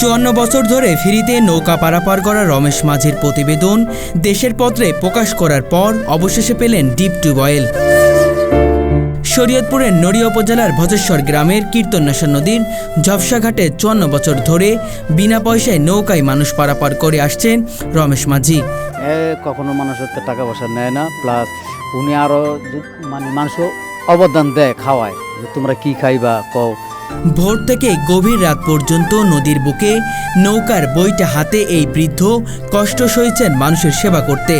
54 বছর ধরে ফেরিতে নৌকা পারাপার করা রমেশ মাঝির প্রতিবেদন দেশের পত্রে প্রকাশ করার পর অবশেষে পেলেন ডিপ টিউবওয়েল। শরীয়তপুরের নড়িয়া উপজেলার ভজেশ্বর গ্রামের কীর্তননাশা নদীর ঝপসাঘাটে 54 বছর ধরে বিনা পয়সায় নৌকায় মানুষ পারাপার করে আসছেন রমেশ মাঝি। কখনো মানুষের টাকা পয়সা নেয় না, প্লাস উনি আরও মানুষও অবদান দেয়, খাওয়ায় যে তোমরা কি খাইবা কও। ভোর থেকে গভীর রাত পর্যন্ত নদীর বুকে নৌকার বইটা হাতে এই বৃদ্ধ কষ্ট সইছেন মানুষের সেবা করতে।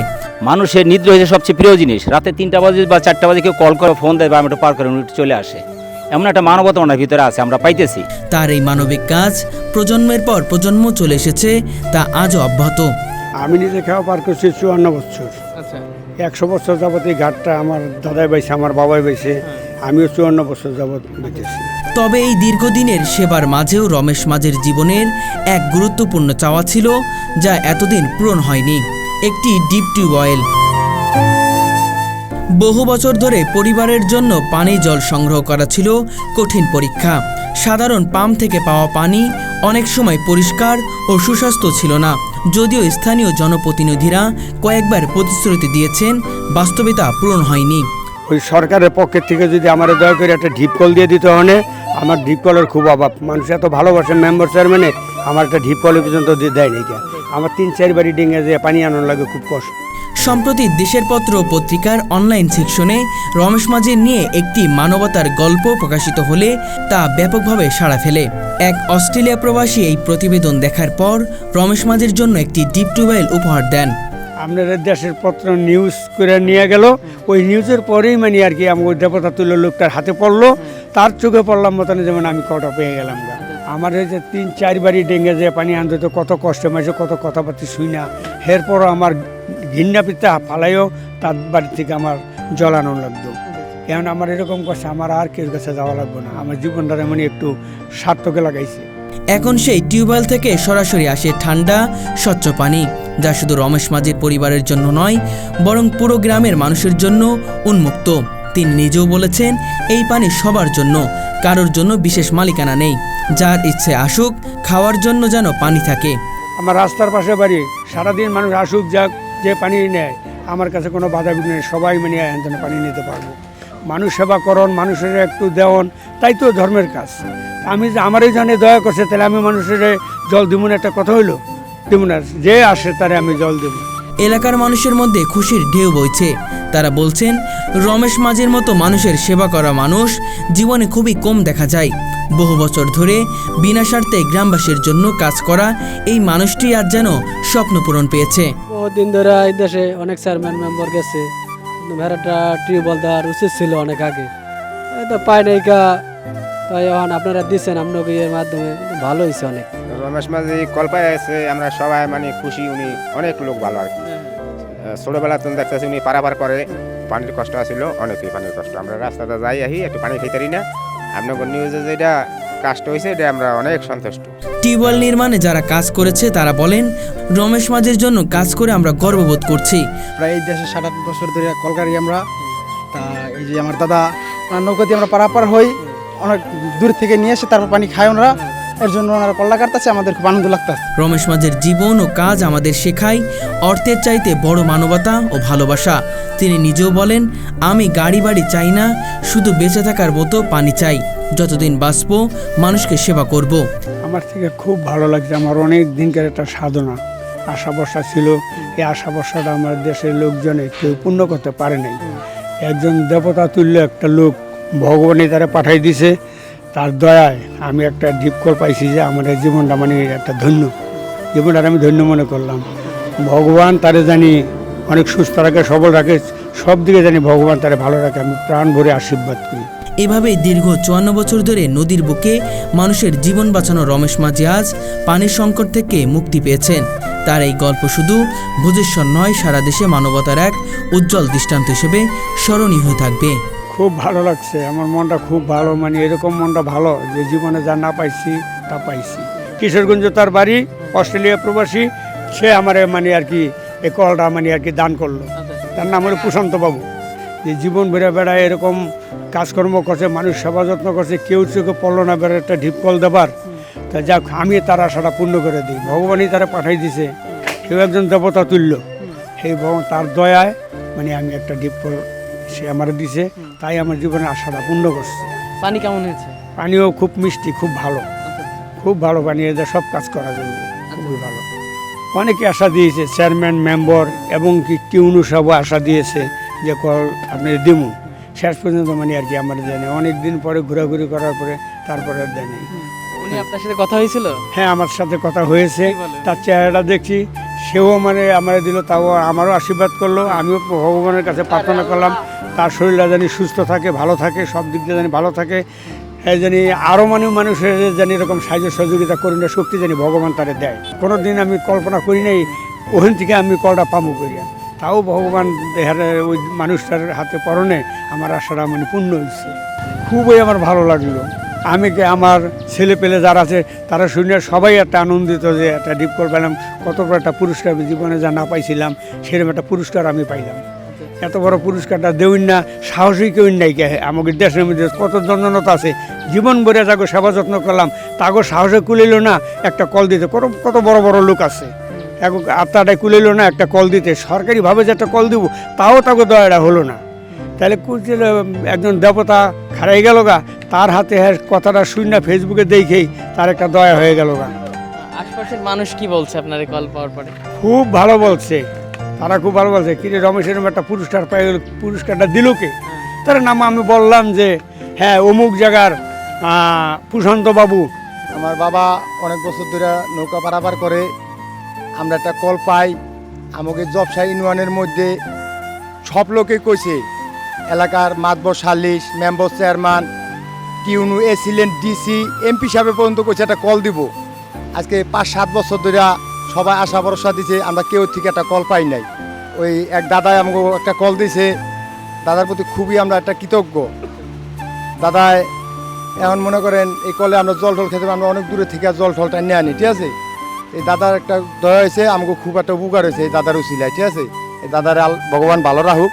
মানুষের নিদ্রা হয়েছে সবচেয়ে প্রিয় জিনিস। রাতে 3টা বাজে বা 4টা বাজে কেউ কল করে ফোন দেয় বা আমি একটু পার করে চলে আসে, এমন একটা মানবতা ওনার ভিতরে আছে, আমরা পাইতেছি। তার এই মানবিক কাজ প্রজন্মের পর প্রজন্ম চলে এসেছে, তা আজও অব্যাহত। আমি নিজে খাওয়া পার করছি 54 বছর। আচ্ছা, 100 বছর যাবত এই ঘাটটা আমার দাদাই বাইছে, আমার বাবাই বাইছে, আমিও 54 বছর যাবত বেঁচেছি। তবে এই দীর্ঘদিনের সেবার মাঝেও রমেশ মাঝির জীবনের এক গুরুত্বপূর্ণ চাওয়া ছিল, যা এতদিন পূরণ হয়নি, একটি ডিপ টিউবওয়েল। বহু বছর ধরে পরিবারের জন্য পানি জল সংগ্রহ করা ছিল কঠিন পরীক্ষা। সাধারণ পাম্প থেকে পাওয়া পানি অনেক সময় পরিষ্কার ও সুস্বাস্থ্য ছিল না। যদিও স্থানীয় জনপ্রতিনিধিরা কয়েকবার প্রতিশ্রুতি দিয়েছেন, বাস্তবিকতা পূরণ হয়নি। ওই সরকারের পক্ষের থেকে যদি আমার দয়া করে একটা ডিপ কল দিয়ে দিতে হলে, আমার ডিপ কলের খুব অভাব। মানুষ এত ভালোবাসে, মেম্বার চেয়ারম্যানে আমার একটা ডিপ কল পর্যন্ত দেয় নাই। আমার 3-4 বাড়ি ডিঙে যে পানি আনার লাগে, খুব কষ্ট। সম্প্রতি দেশের পত্র পত্রিকার অনলাইন সেকশনে রমেশ মাঝির নিয়ে একটি মানবতার গল্প প্রকাশিত হলে তা ব্যাপকভাবে সাড়া ফেলে। এক অস্ট্রেলিয়া প্রবাসী এই প্রতিবেদন দেখার পর রমেশ মাঝির জন্য একটি ডিপ টিউবওয়েল উপহার দেন। আপনাদের দেশের পত্র নিউজ করে নিয়ে গেল, ওই নিউজের পরেই মানে আর কি আমার ওই দেবতা তুলে লোকটার হাতে পড়লো, তার চোখে পড়লাম মতন যেমন আমি কটা পেয়ে গেলাম। আমার এই যে 3-4 বাড়ি ডেঙ্গে যে পানি আনতে তো কত কষ্ট মাসে, কত কথাবার্তা শুই না। এরপরও আমার ঘৃণা পিতা ফালাইও তার বাড়ি থেকে আমার জ্বলানো লাগতো। এখন আমার এরকম করছে, আমার আর কেউ কাছে যাওয়া লাগবে না, আমার জীবনটা এমনি একটু সার্থকে লাগাইছে। এখন সেই টিউবওয়েল থেকে সরাসরি আসে ঠান্ডা স্বচ্ছ পানি, যা শুধু রমেশ মাঝির পরিবারের জন্য নয়, বরং পুরো গ্রামের মানুষের জন্য উন্মুক্ত। তিনি নিজেও বলেছেন, এই পানি সবার জন্য, কারোর জন্য বিশেষ মালিকানা নেই। যার ইচ্ছে আসুক, খাওয়ার জন্য যেন পানি থাকে। আমার রাস্তার পাশে বাড়ি, সারাদিন মানুষ আসুক যাক, যে পানি নেয় আমার কাছে কোনো বাধা বিঘ্ন নেই, সবাই মানে এখানে পানি নিতে পারবো। মানুষ সেবা করন, মানুষের একটু দেওয়ন, তাই তো ধর্মের কাজ। আমি যে আমারই জানে দয়া করছে, তাহলে আমি মানুষের জল দিব না, একটা কথা হইলো, দিব না, যে আসে তারে আমি জল দেব। এলাকার মানুষের মধ্যে খুশির ঢেউ বইছে। তারা বলছেন, রমেশ মাঝির মতো মানুষের সেবা করা মানুষ জীবনে খুবই কম দেখা যায়। বহু বছর ধরে বিনা স্বার্থে গ্রামবাসীর জন্য কাজ করা এই মানুষটি আজ যেন স্বপ্ন পূরণ পেয়েছে। বহুদিন ধরে এই দেশে অনেক চেয়ারম্যান মেম্বার গেছে, একটা টিউবওয়েল দেওয়ার উচিত ছিল অনেক আগে, তো পাই নাই কা, তাই এখন আপনারা দিচ্ছেন, আপনাকে এর মাধ্যমে ভালো হয়েছে অনেক। রমেশ মাঝি কল্পায় আছে, আমরা সবাই মানে খুশি, উনি অনেক লোক ভালো আর কি। ছোটবেলা তুমি দেখতেছি উনি পারাপার করে, পানির কষ্ট আছিল, অনেকই পানির কষ্ট। আমরা রাস্তাটা যাই আহি, একটু পানি খেতে পারি না। আপনার নিউজে যেটা কাজটা হয়েছে, এটা আমরা অনেক সন্তুষ্ট। টিউবওয়েল নির্মাণে যারা কাজ করেছে তারা বলেন, রমেশ মাঝির জন্য কাজ করে আমরা গর্ববোধ করছি। প্রায় এই দেশে 7-8 বছর ধরে কলকারি আমরা, তা এই যে আমার দাদা নৌকা দিয়ে আমরা পারাপার হই, অনেক দূর থেকে নিয়ে এসে তারপর পানি খায় ওনারা, এর জন্য ওনারা কল্লা কাটতেছে, আমাদের খুব আনন্দ লাগতেছে। রমেশ মাঝির জীবন ও কাজ আমাদের শেখায় অর্থের চাইতে বড় মানবতা ও ভালোবাসা। তিনি নিজেও বলেন, আমি গাড়ি বাড়ি চাই না, শুধু বেঁচে থাকার মতো পানি চাই। যতদিন বাঁচবো মানুষকে সেবা করব। আমার থেকে খুব ভালো লাগছে, আমার অনেক দিনকার একটা সাধনা, আশা ভরসা ছিল। এই আশা ভরসাটা আমার দেশের লোকজনে কেউ পূর্ণ করতে পারে নাই। একজন দেবতা তুল্য একটা লোক ভগবানই তারা পাঠাই দিছে, তার দয়ায় আমি একটা ডিপ কল পাইছি, যে আমার এই জীবনটা মানে একটা ধন্য, জীবনটা আমি ধন্য মনে করলাম। ভগবান তারে জানি অনেক সুস্থ রাখে, সবল রাখে, সব দিকে জানি ভগবান তারে ভালো রাখে, আমি প্রাণ ভরে আশীর্বাদ করি। এভাবেই দীর্ঘ 54 বছর ধরে নদীর বুকে মানুষের জীবন বাঁচানো রমেশ মাঝি আজ পানির সংকট থেকে মুক্তি পেয়েছেন। তার এই গল্প শুধু ভোজেশ্বর নয়, সারা দেশে মানবতার এক উজ্জ্বল দৃষ্টান্ত হিসেবে স্মরণীয় হয়ে থাকবে। খুব ভালো লাগছে, আমার মনটা খুব ভালো, মানে এরকম মনটা ভালো যে জীবনে যা না পাইছি তা পাইছি। কিশোরগঞ্জ তার বাড়ি, অস্ট্রেলিয়া প্রবাসী, সে আমার মানে আর কি এই কলটা মানে আর কি দান করলো। তার নাম হলো প্রশান্ত বাবু। যে জীবন ভরে বেড়ায় এরকম কাজকর্ম করছে, মানুষ সেবা যত্ন করছে, কেউ চোখে পড়লো না বেড়ে একটা ঢিপ কল দেবার। তো তা যাক আমি তার আশাটা পূর্ণ করে দিই, ভগবানই তারা পাঠাই দিছে, কেউ একজন দেবতা তুল্য, সেই ভগবান তার দয়ায় মানে আমি একটা ডিপ কল সে আমার দিছে, তাই আমার জীবনে আশাটা পূর্ণ করছে। পানি কেমন হয়েছে? পানিও খুব মিষ্টি, খুব ভালো, খুব ভালো পানি, এদের সব কাজ করা যাবে, খুবই ভালো। অনেকে আশা দিয়েছে, চেয়ারম্যান মেম্বার এবং কি টিউনু সব আশা দিয়েছে যে কল আপনি দিমু, শেষ পর্যন্ত মানে আর কি আমার দেয়নি, অনেক দিন পরে ঘোরাঘুরি করার পরে তারপরে দেয়নি। উনি আপনার সাথে কথা হয়েছিল? হ্যাঁ, আমার সাথে কথা হয়েছে, তার চেহারাটা দেখছি, সেও মানে আমার দিল, তাও আমারও আশীর্বাদ করলো, আমিও ভগবানের কাছে প্রার্থনা করলাম তার শরীরটা জানি সুস্থ থাকে, ভালো থাকে, সব দিক দিয়ে জানি ভালো থাকে, হ্যাঁ জানি আরও মানুষের জানি এরকম সাহায্য সহযোগিতা করি না, শক্তি জানি ভগবান তারে দেয়। কোনো দিন আমি কল্পনা করি নাই ওখান থেকে আমি কলটা পামু করিয়া, তাও ভগবান দেহার ওই মানুষটার হাতে পরনে আমার আশাটা মানে পূর্ণ হয়েছে। খুবই আমার ভালো লাগলো, আমি কি আমার ছেলে পেলে যারা আছে তারা শুনে সবাই একটা আনন্দিত যে একটা ডিপ কল পেলাম, কত বড় একটা পুরস্কার জীবনে যা না পাইছিলাম সেরকম একটা পুরস্কার আমি পাইলাম। এত বড় পুরস্কারটা দেউন না, সাহসী কেউ নাই কে, আমাদের দেশের মধ্যে কত জনজনতা আছে, জীবন ভরে তাকে সেবা যত্ন করলাম, তাকে সাহসে কুলিল না একটা কল দিতে, কত কত বড় বড় লোক আছে, এখন আত্মাটাই কুলিল না একটা কল দিতে, সরকারিভাবে যে একটা কল দিব তাও তাকে দয়াটা হলো না, তাহলে একজন দেবতা খারাই গেল গা, তার হাতে কথাটা শুনে ফেসবুকে দেখেই তার একটা দয়া হয়ে গেল গা। আশপাশের মানুষ কি বলছে আপনার এই কল পাওয়ার পরে? খুব ভালো বলছে, তারা খুব ভালো বলছে, কিরে রমেশ এরকম একটা পুরস্কার পাই গেল, পুরস্কারটা দিল কে? তার নাম আমি বললাম যে হ্যাঁ অমুক জায়গার প্রশান্ত বাবু। আমার বাবা অনেক বছর ধরে নৌকা পারাপার করে, আমরা একটা কল পাই, আমাকে জবসা ইউনিয়নের মধ্যে সব লোকে কইছে, এলাকার মাতবর সালিশ, মেম্বার চেয়ারম্যান, টিউনু এসিলেন্ট, ডিসি, এমপি সাহেব পর্যন্ত কইছে একটা কল দিব। আজকে 5-7 বছর ধরে সবাই আশা ভরসা দিছে, আমরা কেউ থেকে একটা কল পাই নাই। ওই এক দাদাই আমাকে একটা কল দিছে, দাদার প্রতি খুবই আমরা একটা কৃতজ্ঞ। দাদায় এখন মনে করেন এই কলে আমরা জল টল খেতে, আমরা অনেক দূরে থেকে জল টলটা নিয়ে আনি, ঠিক আছে। এই দাদার একটা দয়া হয়েছে, আমাকে খুব একটা উপকার হয়েছে এই দাদার উচিলায়, ঠিক আছে। এই দাদার ভগবান ভালো রাখুক।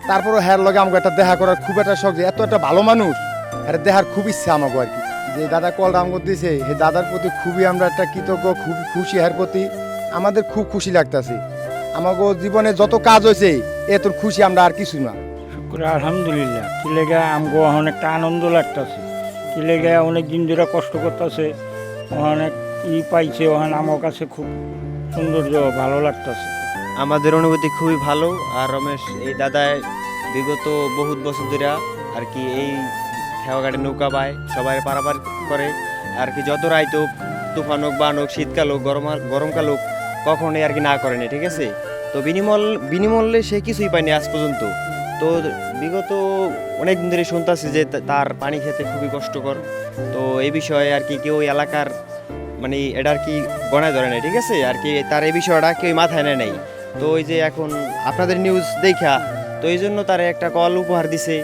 তারপরে হ্যার লগে আমাকে একটা দেখা করার খুব একটা শখ, যে এত একটা ভালো মানুষ, হ্যাঁ দেখার খুব ইচ্ছা আমাকে আর কি। যে দাদা কলটা আমাকে দিয়েছে, এই দাদার প্রতি খুবই আমরা একটা কৃতজ্ঞ, খুব খুশি, হ্যার প্রতি আমাদের খুব খুশি লাগতেছে। আমাকে জীবনে যত কাজ হয়েছে এত খুশি আমরা আর কিছু না। শুক্র আলহামদুলিল্লাহ, কি লেগে আমগো অনেকটা আনন্দ লাগতেছে, কি লেগে অনেক দিন ধরে কষ্ট করতেছে, অনেক পাইছে, ওখানে আমার কাছে খুব সৌন্দর্য ভালো লাগতেছে। আমাদের অনুভূতি খুবই ভালো। আর রমেশ এই দাদায় বিগত বহুত বছর ধরে আর কি এই খেয়াঘাটে নৌকা পায়, সবাই পারাপার করে আর কি, যত রাইত হোক, তুফান হোক, বান হোক, শীতকাল হোক, গরমকাল হোক, কখনোই আর কি না করেনি, ঠিক আছে। তো বিনিমূল্যে সে কিছুই পায়নি আজ পর্যন্ত। তো বিগত অনেক দিন ধরে শুনতেছি যে তার পানি খেতে খুবই কষ্টকর। তো এই বিষয়ে আর কি কেউ এলাকার মানে এটা আর কি গণায় ধরে নেই, ঠিক আছে, আর কি তার এই বিষয়টা কেউ মাথায় নেয় নাই। তো ওই যে এখন আপনাদের নিউজ দেখা, তো এই জন্য তার একটা কল উপহার দিছে,